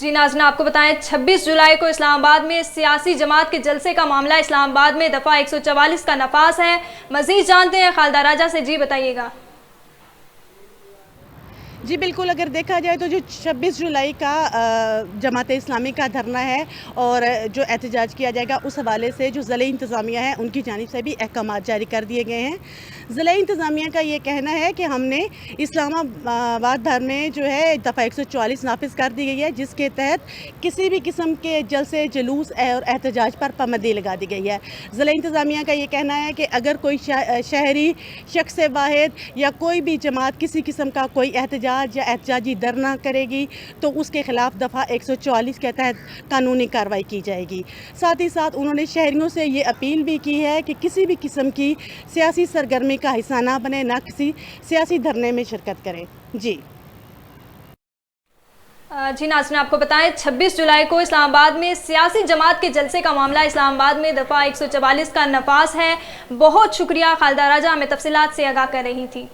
जी नाज़रीन, आपको बताएं 26 जुलाई को इस्लामाबाद में सियासी जमात के जलसे का मामला इस्लामाबाद में दफ़ा 144 का नफास है। मज़ीद जानते हैं खालिदा राजा से। जी बताइएगा। जी बिल्कुल, अगर देखा जाए तो जो 26 जुलाई का जमात इस्लामी का धरना है और जो एहतजाज किया जाएगा, उस हवाले से जो ज़िले इंतज़ामिया है उनकी जानिब से भी अहकामात जारी कर दिए गए हैं। ज़िले इंतज़ामिया का ये कहना है कि हमने इस्लामाबाद भर में जो है दफ़ा 144 नाफिज कर दी गई है, जिसके तहत किसी भी किस्म के जलसे, जुलूस और एहतजाज पर पाबंदी लगा दी गई है। ज़िले इंतज़ामिया का ये कहना है कि अगर कोई शहरी शख्स वाहिद या कोई भी जमात किसी किस्म का कोई एहतजाज या एहतजाजी धरना करेगी तो उसके खिलाफ दफ़ा 144 के तहत कानूनी कार्रवाई की जाएगी। साथ ही साथ उन्होंने शहरियों से ये अपील भी की है कि किसी भी किस्म की सियासी सरगर्मी का हिस्सा ना बने, ना किसी सियासी धरने में शिरकत करें। जी जी नाज़रीन, आपको बताएं 26 जुलाई को इस्लामाबाद में सियासी जमात के जलसे का मामला इस्लामाबाद में दफ़ा 144 का नफास है। बहुत शुक्रिया खालिदा राजा, हमें तफसीलात से आगाह कर रही थी।